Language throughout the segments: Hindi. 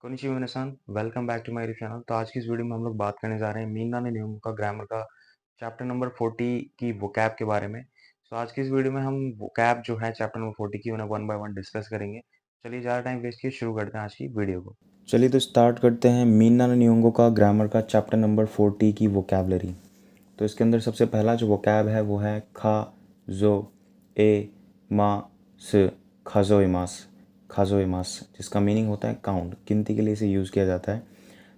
कोनिचिवा मिनासान, welcome back to my channel. तो आज की इस वीडियो में हम लोग बात करने जा रहे हैं मीना ने नियमों का ग्रामर का चैप्टर नंबर 40 की वोकैब के बारे में। तो आज की इस वीडियो में हम वोकैब जो है चैप्टर नंबर 40 की उन्हें वन बाय वन डिस्कस करेंगे। चलिए ज़्यादा टाइम वेस्ट किए शुरू करते हैं आज की वीडियो को। चलिए तो स्टार्ट करते हैं मीना ने नियमों का ग्रामर का चैप्टर नंबर 40 की वोकैबलरी। तो इसके अंदर सबसे पहला जो वोकैब है वो है खा जो ए मा स खाजोइमास खाजोइमास, जिसका मीनिंग होता है काउंट, गिनती के लिए इसे यूज़ किया जाता है।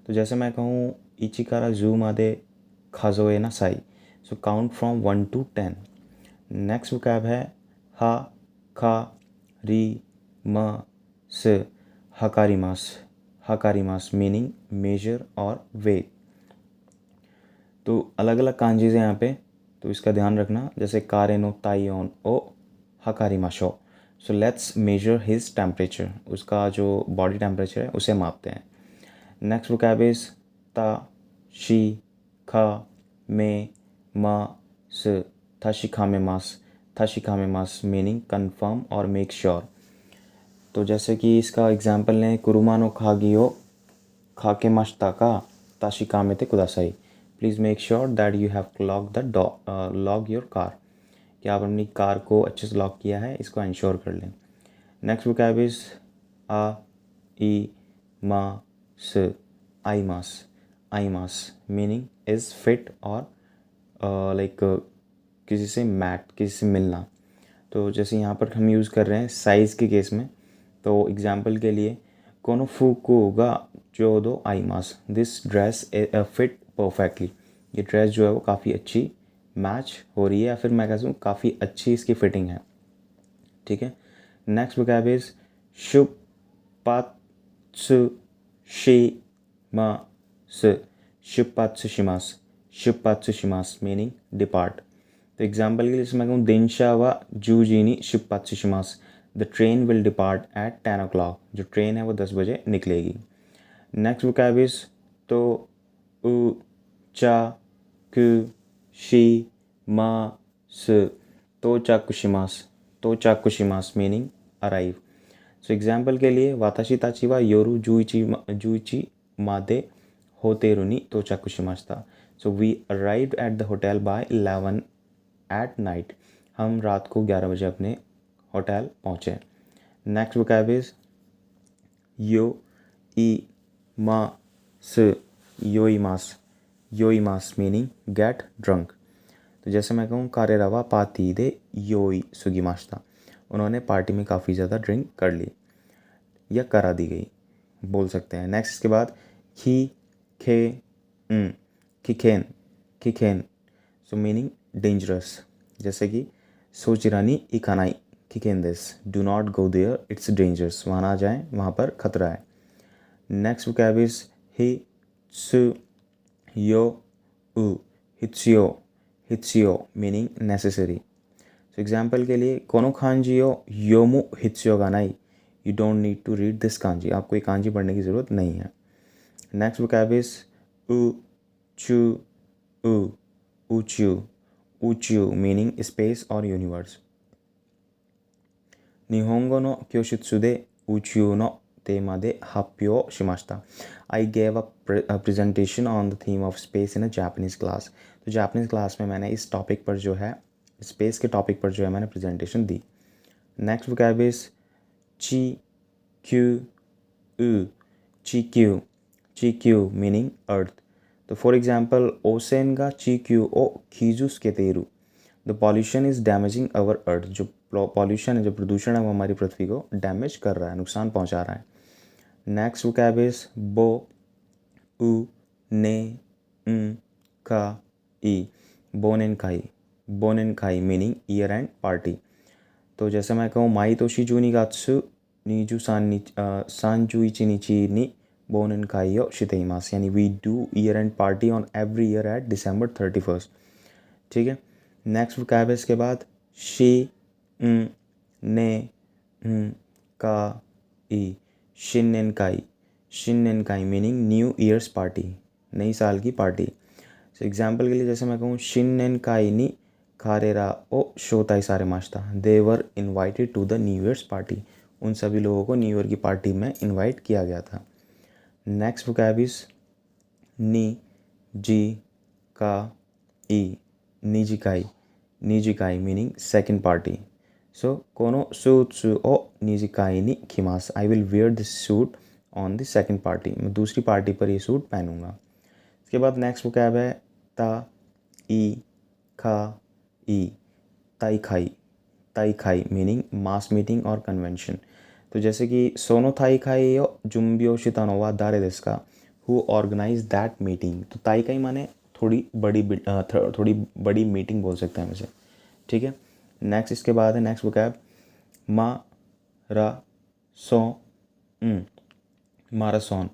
तो जैसे मैं कहूँ इचिकारा जू मादे खाजोए ना साई, so count from 1 to 10। Next vocab है हा खा री म स हकारिमास हकारिमास, मीनिंग मेजर और वेट। तो अलग अलग कांजीज़ हैं यहाँ पे, तो इसका ध्यान रखना। जैसे कारेनो ताइयोन ओ हकारिमाशो, so let's measure his temperature, उसका जो बॉडी टेम्परेचर है उसे मापते हैं। नेक्स्ट वोकैब इज ता शी खा मे मा स थाशिखा में मास, मीनिंग कन्फर्म और मेक श्योर। तो जैसे कि इसका एग्जाम्पल लें, कुरुमानो खागियो खाके माश्ता का ताशिकामे ते कुदासाई, please make sure that you have lock your car, कि आप अपनी कार को अच्छे से लॉक किया है, इसको इंश्योर कर लें। नेक्स्ट वोकैब इज आ ई मा स आई मास, मीनिंग इज़ फिट और लाइक किसी से मैट, किसी से मिलना। तो जैसे यहाँ पर हम यूज़ कर रहे हैं साइज़ के केस में, तो एग्जांपल के लिए कोनो फुकुगा जो दो आई मास, दिस ड्रेस फिट परफेक्टली, ये ड्रेस जो है वो काफ़ी अच्छी मैच हो रही है, या फिर मैं कह सकूँ काफ़ी अच्छी इसकी फिटिंग है। ठीक है। नेक्स्ट वोकैब इज शुप पात्सु शी मा स शुपात्सु शिमास, मीनिंग डिपार्ट। तो एग्जाम्पल के लिए मैं कहूँ दिनशा व जूजीनी शुपात्सु शिमास, the train will depart at 10 o'clock, जो ट्रेन है वो 10 बजे निकलेगी। नेक्स्ट वोकैब इज तो उ चा कु शी मा स तो चाकुशिमास, मीनिंग अराइव। सो एग्जाम्पल के लिए वाताशी ताचिवा योरू जुइची मादे होतेरू नी तो चाकुशिमास्ता, so we arrived at the hotel by 11 at night, हम रात को 11 बजे अपने होटल पहुँचे। नेक्स्ट वोकैब इज यो ई मा स योईमास, मीनिंग गेट ड्रंक। तो जैसे मैं कहूँ कारेरावा पाती दे योई सुगिमाश्ता, उन्होंने पार्टी में काफ़ी ज़्यादा ड्रिंक कर ली या करा दी गई, बोल सकते हैं। नेक्स्ट इसके बाद खी खे खिखेन खिखेन, सो मीनिंग डेंजरस। जैसे कि सोचिरानी इकानाई खिखेन दिस, do not go there it's dangerous, वहाँ ना जाएं, वहाँ पर खतरा है। नेक्स्ट वोकैब इज ही सु यो उ हित्सियो, मीनिंग नेसेसरी। सो एग्जाम्पल के लिए कोनो खांजियो योमु हित्सियो गा नाई, you don't need to read this kanji, आपको ये कांजी पढ़ने की ज़रूरत नहीं है। नेक्स्ट वोकैब इज उ चू उ ऊच्यू, मीनिंग स्पेस और यूनिवर्स। निहोंगो नो क्योशित्सु दे ऊच्यू नो तेमा दे हाप्यो शिमाश्ता, I gave a presentation on the theme of space in a Japanese class. तो जापानीज़ क्लास में मैंने इस टॉपिक पर जो है, स्पेस के टॉपिक पर जो है मैंने presentation the. Next vocab is ची क्यू उ ची क्यू, मीनिंग अर्थ। तो फॉर एग्जाम्पल ओसेन गा ची क्यू ओ खीजुस के तेरू, द पॉल्यूशन इज़ डैमेजिंग अवर अर्थ, जो पॉल्यूशन है, जो प्रदूषण है वो हमारी पृथ्वी को डैमेज कर रहा है, नुकसान पहुंचा रहा है। नेक्स्ट वोकैब इज बो उ ने का ई, बोनेन काई, मीनिंग ईयर एंड पार्टी। तो जैसे मैं कहूँ माई तोशी जूनी गात्सु नीजू सांजुइची नीची नी बोनेन काइयो शितेइमास, यानी we do year end party on every year at December 31st। ठीक है। नेक्स्ट वोकैब इसके बाद शी ने का ई, शिन्नेनकाई, मीनिंग न्यू ईयर्स पार्टी, नई साल की पार्टी। सो एग्जाम्पल के लिए जैसे मैं कहूँ शिन्नेनकाई नी खारेरा ओ शोताई सारे माश्ता, they were invited to the new year's party, उन सभी लोगों को न्यू ईयर की पार्टी में इन्वाइट किया गया था। नेक्स्ट वोकैब इज नी जी का ई, निजिकाई, निजिकाई मीनिंग सेकंड पार्टी. सो कोनो सूट्सु ओ निजिकाई नि खिमास, I will wear this suit on the second party, मैं दूसरी पार्टी पर ये सूट पहनूंगा. इसके बाद नेक्स्ट वोकैब है ता ई खा ई, ताई खाई, ताई खाई मीनिंग मास मीटिंग और कन्वेंशन. तो जैसे कि सोनो थाई खाई यो जुम्बियो शितानोवा दारे देस का, हु ऑर्गेनाइज दैट मीटिंग. तो ताई खाई माने थोड़ी बड़ी मीटिंग बोल सकते हैं इसे. ठीक है. नेक्स्ट इसके बाद है नेक्स्ट वोकैब मा रा सो माराथन,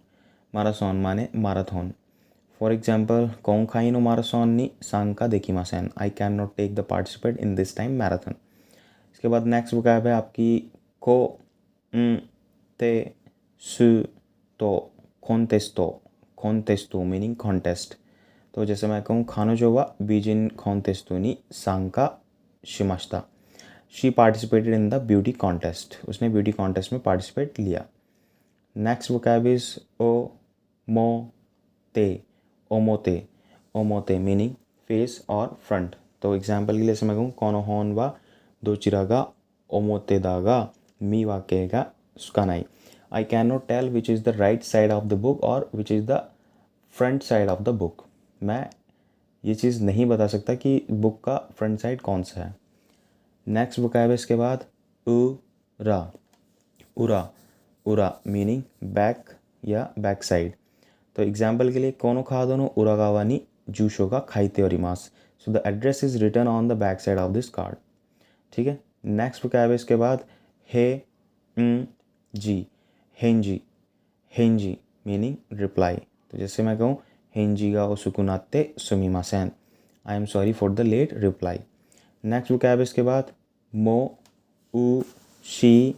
माराथन माने माराथन. फॉर एग्जाम्पल कोंखाई नो माराथन नि सांका देकिमासेन, I can not take the participate in this time marathon. इसके बाद नेक्स्ट वोकैब है आपकी को ते सु तो कॉन्टेस्टो, कॉन्टेस्टो मीनिंग कॉन्टेस्ट. तो जैसे मैं कहूँ खानो जो वा बीजिन कॉन्टेस्टो नि सांका शिमाश्ता, she participated in the beauty contest, उसने ब्यूटी कॉन्टेस्ट में पार्टिसिपेट लिया. नेक्स्ट वोकैब इज ओ मो ते, ओमोते, ओमोते मीनिंग फेस और फ्रंट. तो एग्जाम्पल के लिए से मैं कहूँ कोनो होन वा दो चिरागा ओमोते दागा मी वाकेगा सुकानाई, I can not tell which is the right side of the book और which is the front side of the book. मैं ये चीज़ नहीं बता सकता कि बुक का फ्रंट साइड कौन सा है. नेक्स्ट वोकैब है इसके बाद उरा, उरा, उरा मीनिंग बैक या बैक साइड. तो एग्जाम्पल के लिए कोनो खादोनो उरागावा नि जूशो का खाईते ओरिमास, so the address is written on the back side of this card. ठीक है. नेक्स्ट वोकैब है इसके बाद हे जी, हेंजी, हेंजी मीनिंग रिप्लाई. तो जैसे मैं कहूँ हेंजी गा ओसुकुनाते सुमिमासेन, I am sorry for the late reply. Next vocab इसके बाद मो उ शी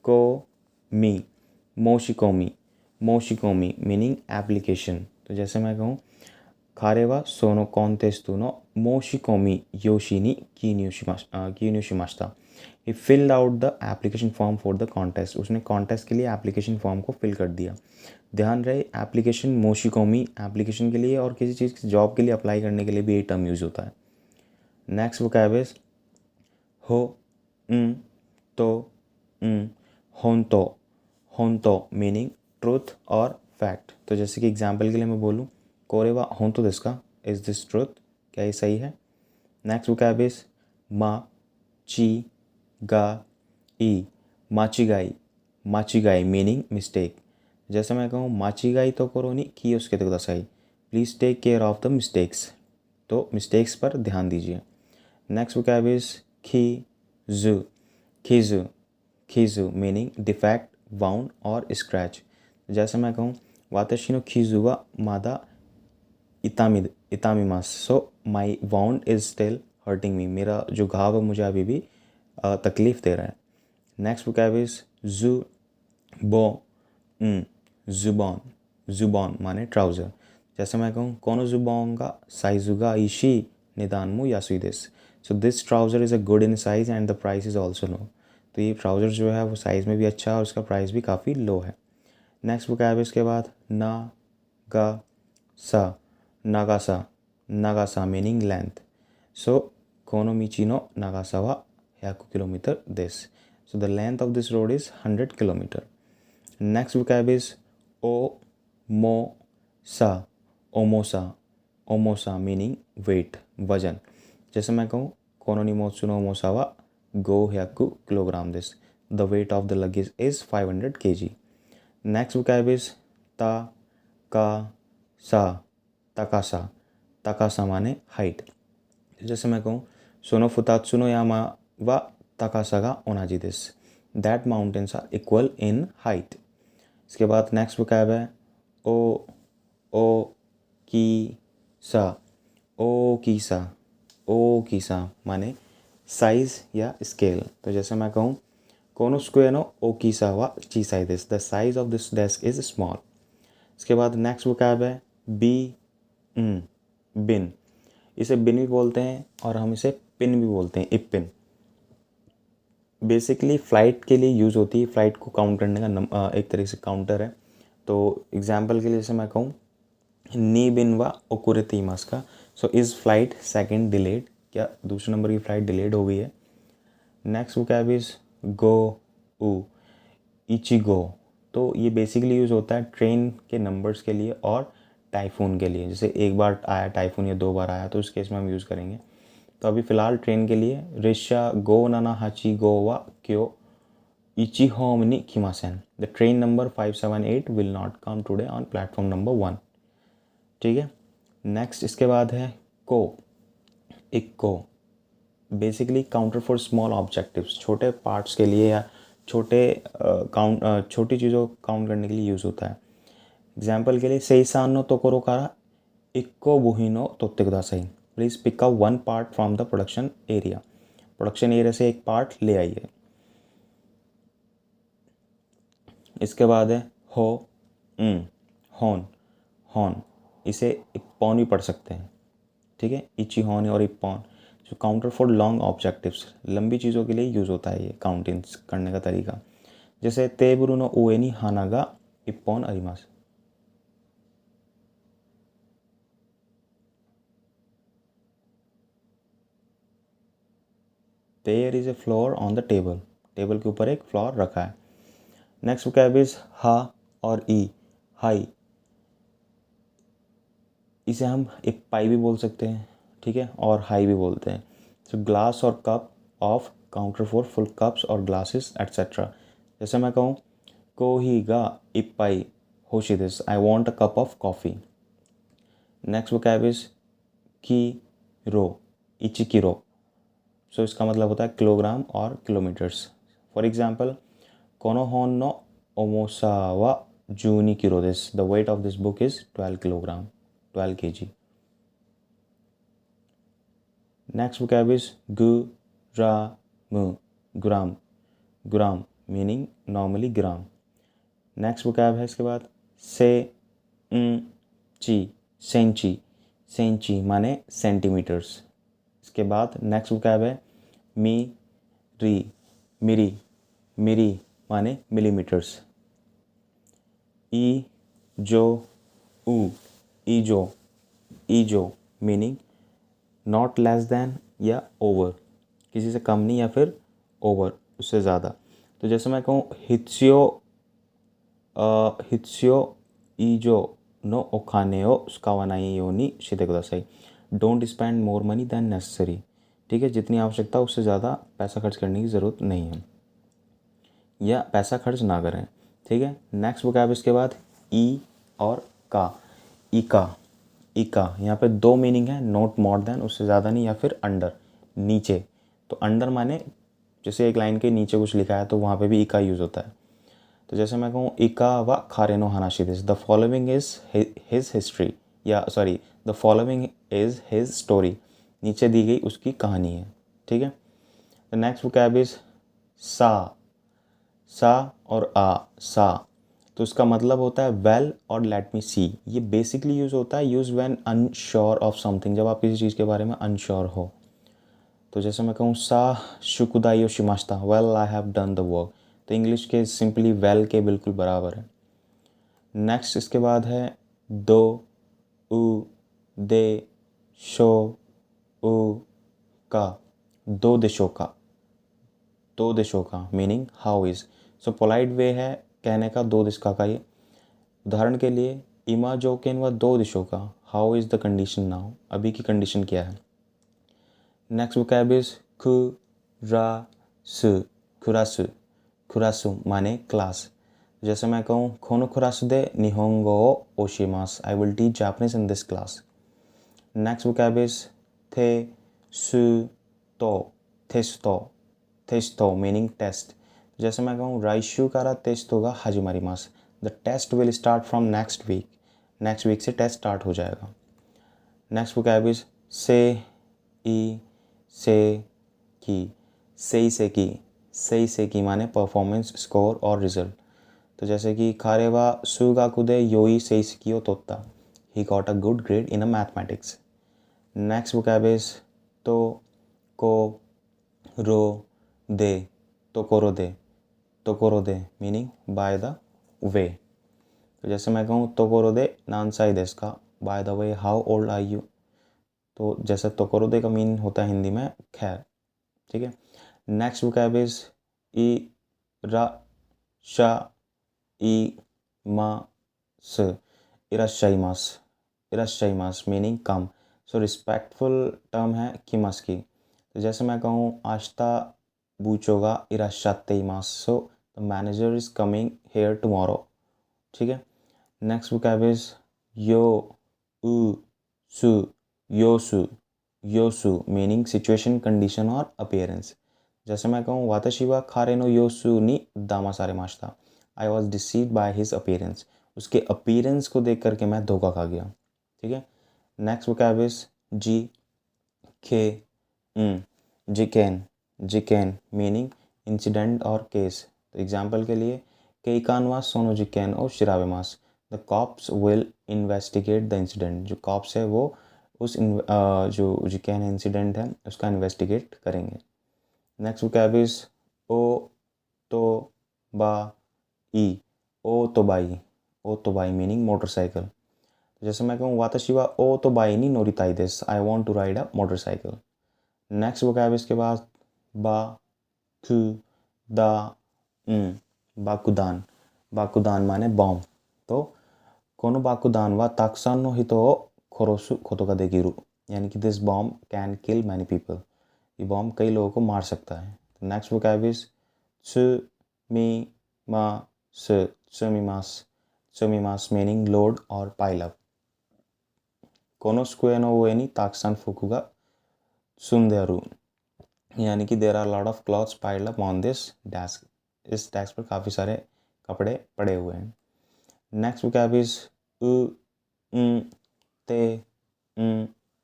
को मी, मोशिकोमी, मोशिकोमी मीनिंग एप्लीकेशन. तो जैसे मैं कहूँ खारेवा सोनो कॉन्टेस्टो नो मोशिकोमी योशी नि कीन्यूशिमास्ता, he filled out the application form for the contest, उसने कॉन्टेस्ट के लिए एप्लीकेशन फॉर्म को फिल कर दिया. ध्यान रहे एप्लीकेशन मोशिकोमी एप्लीकेशन के लिए और किसी चीज़ की जॉब के लिए अप्लाई करने के लिए भी ये टर्म यूज़ होता है. नेक्स्ट वोकैब इज हो तो होंतो, होंतो मीनिंग ट्रूथ और फैक्ट. तो जैसे कि एग्जाम्पल के लिए मैं बोलूँ कोरेवा होंतो दिस का, इज दिस ट्रूथ, क्या ये सही है. नेक्स्ट वोकैब इज मा ची गा ई, माचिगाई, माचिगाई मीनिंग मिस्टेक. जैसे मैं कहूँ माचिगाई तो करो नहीं की उसके तो दसाई, please take care of the mistakes. तो मिस्टेक्स पर ध्यान दीजिए. नेक्स्ट वोकैब इज खीजू, खीजू, खीजू मीनिंग डिफेक्ट, वाउंड और स्क्रैच. जैसे मैं कहूँ वाताशी नो खीजू वा मादा इतामिमास, so my wound is still hurting me, मेरा जो घाव है मुझे अभी भी तकलीफ़ दे रहा है. नेक्स्ट वोकैब इज जू बो जुबान, जुबान माने ट्राउज़र. जैसे मैं कहूँ कोनो जुबांगा साइजुगा इशी निदानमु यासुइदेस, so this trouser is a good in size and the price is also low. तो ये ट्राउज़र जो है वो साइज़ में भी अच्छा है और उसका प्राइस भी काफ़ी लो है. नेक्स्ट वोकैब इसके बाद ना गा सा, नागासा, नागासा मीनिंग लेंथ. सो कोनो मिचिनो नागासा वा 100 किलोमीटर दिस, so the length of this road is 100 kilometre. Next vocab is ओ मो सा, ओमोसा, ओमोसा मीनिंग वेट, वजन. जैसे मैं कहूँ कोनो निमोत्सुनो ओमोसा वा गो 100 kilogram this, the weight of the luggage is 500 kg. Next vocab is ता का सा, तकासा, तकासा माने हाइट. जैसे मैं कहूँ सोनो फुतात्सुनो यामा वा तकासा गा ओनाजी दिस, that mountains are equal in height. इसके बाद नेक्स्ट वोकैब है ओ की सा, ओ कीसा, ओ कीसा माने साइज़ या स्केल. तो जैसे मैं कहूँ कोनो स्क्वेयर नो ओ कीसा वा चीसाई दिस, the size of this desk is small. इसके बाद नेक्स्ट वोकैब है बी बिन, इसे बिन भी बोलते हैं और हम इसे पिन भी बोलते हैं, इप पिन. बेसिकली फ़्लाइट के लिए यूज़ होती है, फ़्लाइट को काउंट करने का एक तरीके से काउंटर है. तो एग्जाम्पल के लिए जैसे मैं कहूँ नी बिन व ओकुरेते इमास का, so is flight second delayed, क्या दूसरे नंबर की फ़्लाइट डिलेड हो गई है। नेक्स्ट वोकैब इज़ गो ऊ इचिगो, तो ये बेसिकली यूज़ होता है ट्रेन के नंबर्स के लिए और टाइफून के लिए। जैसे एक बार आया टाइफून या 2 बार आया तो उस केस में हम यूज़ करेंगे। तो अभी फ़िलहाल ट्रेन के लिए रिशा गो नाना हाची गो वा क्यो इची होम नि किमासेन, the train number 578 will not come today on platform number 1। ठीक है। नेक्स्ट इसके बाद है को, इक्को, basically counter for small objectives, छोटे पार्ट्स के लिए या छोटे छोटी चीज़ों को काउंट करने के लिए यूज़ होता है। एग्जाम्पल के लिए सेइसान नो तोकोरो कारा इक्को बुही नो तोत्ते कुदासाई, please pick up one part from the production area, production area से एक पार्ट ले आइए। इसके बाद है हो, हॉर्न, हॉर्न, इसे इप्पॉन भी पढ़ सकते हैं। ठीक है, इची हॉर्न और इप्पॉन, जो काउंटर फॉर लॉन्ग ऑब्जेक्टिव्स, लंबी चीज़ों के लिए यूज़ होता है ये काउंटिंग करने का तरीका। जैसे तेबुरु नो उए नि हाना गा इप्पॉन अरिमास, there is a floor on the table, table के ऊपर एक फ्लोर रखा है। नेक्स्ट वोकैब इज हा और ई, हाई, इसे हम एक पाई भी बोल सकते हैं। ठीक है, और हाई भी बोलते हैं। सो ग्लास और cup of, counter for full cups और ग्लासेस एट्सेट्रा। जैसे मैं कहूँ कोही गा इप्पाई होशी दिस, I want a cup of coffee. Next vocab is की रो, इची किरो, सो इसका मतलब होता है किलोग्राम और किलोमीटर्स। फॉर एग्जाम्पल कोनो होन नो ओमोसा वा जूनी किरो this, the weight of this book is 12 kilogram, 12 kg। Next vocab is gram, gram, gram meaning normally gram. Next vocab है इसके बाद से ची, सेंची, सेंची माने सेंटीमीटर्स। इसके बाद नेक्स्ट vocab है मी री, मिरी, मिरी माने मिलीमीटर्स। ई जो ऊ, ईजो, ईजो मीनिंग नॉट लेस देन या ओवर, किसी से कम नहीं या फिर ओवर, उससे ज़्यादा। तो जैसे मैं कहूँ हित्सियो, हित्सियो ईजो नो ओखाने ओ स्कावानाई योनी शिते कुदासाई, don't spend more money than necessary. ठीक है, जितनी आवश्यकता उससे ज़्यादा पैसा खर्च करने की ज़रूरत नहीं है, या पैसा खर्च ना करें। ठीक है। नेक्स्ट वोकैब इसके बाद ई और का, इका, इका, यहाँ पे 2 मीनिंग है, नॉट मोर देन, उससे ज़्यादा नहीं, या फिर अंडर, नीचे। तो अंडर माने जैसे एक लाइन के नीचे कुछ लिखा है तो वहाँ पे भी इका यूज़ होता है। तो जैसे मैं कहूँ इका व खारेनो हानाशी दिस, the following is his history, या sorry the following is his story, नीचे दी गई उसकी कहानी है। ठीक है। द नेक्स्ट वोकैब इज सा, सा और आ, सा, तो इसका मतलब होता है वेल और लेट मी सी। ये बेसिकली यूज़ होता है use when unsure of something, जब आप किसी चीज़ के बारे में अनश्योर हो। तो जैसे मैं कहूँ सा शुकुदाई शिमाश्ता, well I have done the work, तो इंग्लिश के सिंपली वेल के बिल्कुल बराबर है। नेक्स्ट इसके बाद है दो, उ, दे, शो, उ, का, दो दिशों का, दो दिशों का meaning how is. So polite way है कहने का दो दिशा का ये। उदाहरण के लिए इमा जोकेन व दो दिशों का, how is the condition now, अभी की कंडीशन क्या है। नेक्स्ट वोकैब इज कुरासु, कुरासु, कुरासु माने क्लास। जैसे मैं कहूँ खोनो कुरासु दे निहोंगो ओ ओशिमास, I will teach Japanese in this class. Next vocab is थे सु तो, थेस्तो, थेस्तो मीनिंग टेस्ट। जैसे मैं कहूँ राइशु कारा टेस्ट होगा हाजिमारिमास, the test will start from next week, next week से टेस्ट स्टार्ट हो जाएगा। नेक्स्ट वोकैब इज से ई, से की, सही से की, सही से की माने परफॉर्मेंस, स्कोर और रिजल्ट। तो जैसे कि खारेवा सुगाकुदे योई सही से कियो तोत्ता, he got a good grade in a mathematics. Next vocab is तो, को, रो, दे, तोकोरो दे, तोकोरो दे मीनिंग बाय द वे। तो जैसे मैं कहूँ तोकोरोदे नानसाई देस का, by the way how old are you. तो जैसे तोकोरोदे का मीन होता है हिंदी में खैर, ठीक है। नेक्स्ट वोकैब इज ई रा शा ई मा स, इराशाइमास। इराशाइमास meaning come. So respectful term है किमास की। तो जैसे मैं कहूँ आश्ता बूचोगा इराशातेइमास, so the manager is coming here tomorrow, ठीक है। नेक्स्ट वोकैब इज यो उ सु, योसु। योसु मीनिंग सिचुएशन, कंडीशन और अपीयरेंस। जैसे मैं कहूँ वाताशी वा खारे नो योसु नि दामासारे माशिता, I was deceived by his appearance. उसके अपीयरेंस को देख करके मैं धोखा खा गया, ठीक है। नेक्स्ट वोकैब इज जी खे जिकेन। जिकेन मीनिंग इंसिडेंट और केस। तो एग्जाम्पल के लिए केइकान वा सोनो जिकेन ओ शिराबेमास, the cops will investigate the incident. जो कॉप्स है वो उस जो जिकेन इंसिडेंट है उसका इन्वेस्टिगेट करेंगे। नेक्स्ट वोकैब इज ओ तो बा ई, ओ तो बाई। ओ तो बाई मीनिंग मोटरसाइकिल। जैसे मैं कहूँ वाताशी वा ओ तो बाई नि नोरिताई देस, I want to ride a motorcycle. Next vocab इसके बाद बा खु दा बाकुदान। बाकुदान माने बॉम्ब। तो कोनो बाकुदान वा ताक्सान नो हितो ओ खोरोसु खोतो का देगिरु, यानी कि this bomb can kill many people. ये बॉम्ब कई लोगों को मार सकता है। नेक्स्ट वोकैब इज त्सु मी मा स, त्सुमिमास। त्सुमिमास मीनिंग लोड और पाइल अप। कोनो स्क्वे नो उए नि ताक्सान फुकुगा सुंदेरु, यानी कि there are lot of clothes piled up on this desk. इस डेस्क पर काफ़ी सारे कपड़े पड़े हुए हैं। नेक्स्ट वोकैब इज उ ते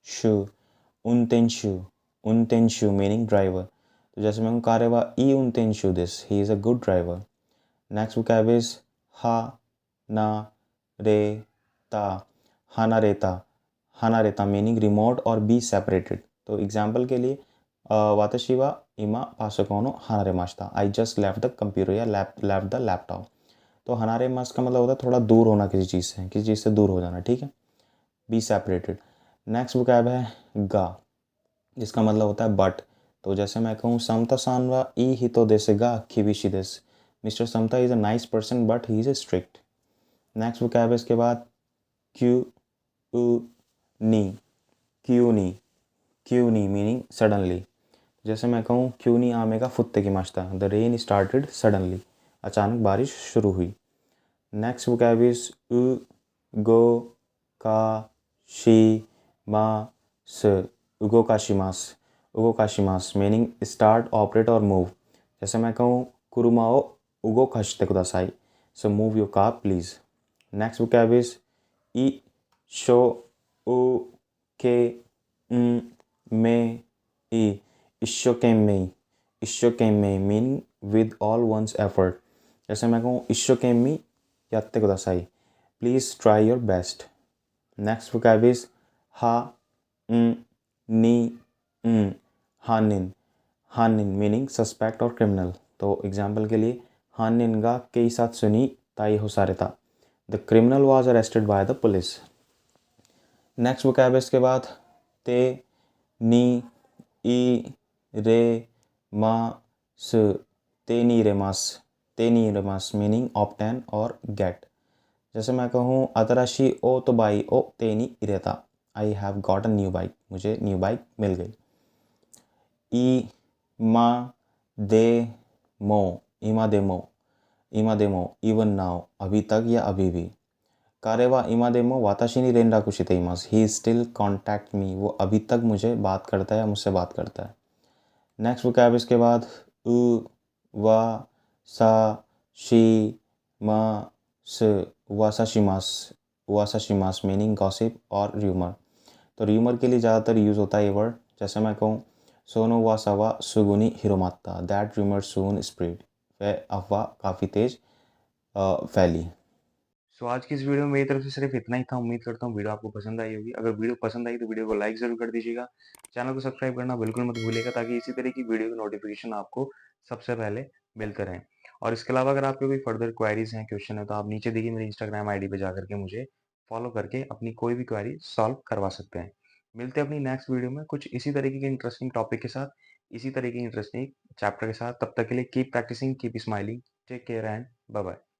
शु, उनतेंशु। उनतेंशु मीनिंग ड्राइवर। तो जैसे मैं कारेवा ई उनतेंशु दिस, he is a good driver. Next vocab is हा ना रे ता, हाना रेता। हाना रेता मीनिंग रिमोट और बी सेपरेटेड। तो एग्जाम्पल के लिए वाताशी वा इमा पासोकोनो हानारे मास्ता, I just left the computer या लेफ्ट द लैपटॉप। तो हनारे मास का मतलब होता है थोड़ा दूर होना किसी चीज़ से, किसी चीज़ से दूर हो जाना, ठीक है। Be separated. नेक्स्ट वोकैब है गा, जिसका मतलब होता है बट। तो जैसे मैं कहूँ समता सानवा ई हितो देसे गा खिबिशी देस, mister Samta is a nice person but he is strict. Next vocab है इसके बाद क्यू उ नी, क्यू नी। क्यू नी मीनिंग सडनली। जैसे मैं कहूँ क्यों नहीं आमेगा फुत्ते की माश्ता, द रेन स्टार्टेड सडनली, अचानक बारिश शुरू हुई। नेक्स्ट वोकैब इज उ गो का शी मा स, उगो काशिमास। उगो काशिमास मीनिंग स्टार्ट, ऑपरेट और मूव। जैसे मैं कहूँ कुरुमाओ उगो काशिते कुदासाई, so move your car please. Next vocab is ई शो उ के मे ई, इशोकेम्मेई। इशोकेम्मेई mean with all one's effort. जैसे मैं कहूँ इशोकेम्मी यात्ते कुदासाई, please try your best. Next vocab is हा नी हानिन। हानिन मीनिंग सस्पेक्ट और क्रिमिनल। तो एग्जाम्पल के लिए हानिन गा कई साथ सुनी ताई हो सारे था, the criminal was arrested by the police. Next vocab इसके बाद ते नी ई रे मा स, तेनी रेमास। तेनी रेमास मीनिंग ऑप्टेन और गेट। जैसे मैं कहूँ अतराशी ओ तो बाई ओ तेनी इरेता, I have got a new bike, मुझे न्यू बाइक मिल गई। ई मा दे मो, इमा दे मो। इमा दे मो इवन नाउ, अभी तक या अभी भी। कारेवा इमा दे मो वाताशी नि रेनराकु शिते इमास, ही स्टिल कॉन्टैक्ट मी, वो अभी तक मुझे बात करता है या मुझसे बात करता है। नेक्स्ट वोकैब इसके बाद उ वा सा शी मा स, वासाशिमास। वासाशिमास मीनिंग गॉसिप और र्यूमर। तो र्यूमर के लिए ज़्यादातर यूज़ होता है ये वर्ड। जैसे मैं कहूँ सोनो वासावा सुगुनी हिरोमात्ता, दैट र्यूमर सून स्प्रेड, वह अफवाह काफ़ी तेज फैली। सो आज की इस वीडियो में मेरी तरफ से सिर्फ इतना ही था। उम्मीद करता हूँ वीडियो आपको पसंद आई होगी। अगर वीडियो पसंद आई तो वीडियो को लाइक ज़रूर कर दीजिएगा। चैनल को सब्सक्राइब करना बिल्कुल मत भूलिएगा ताकि इसी तरह की वीडियो की नोटिफिकेशन आपको सबसे पहले मिलते रहें। और इसके अलावा अगर आपके कोई फर्दर क्वेरीज़ हैं, क्वेश्चन है, तो आप नीचे दी गई मेरी इंस्टाग्राम आईडी पे जाकर के मुझे फॉलो करके अपनी कोई भी क्वेरी सॉल्व करवा सकते हैं। मिलते हैं अपनी नेक्स्ट वीडियो में कुछ इसी तरीके के इंटरेस्टिंग टॉपिक के साथ, इसी तरह की इंटरेस्टिंग चैप्टर के साथ। तब तक के लिए keep practising, keep smiling, take care and bye bye.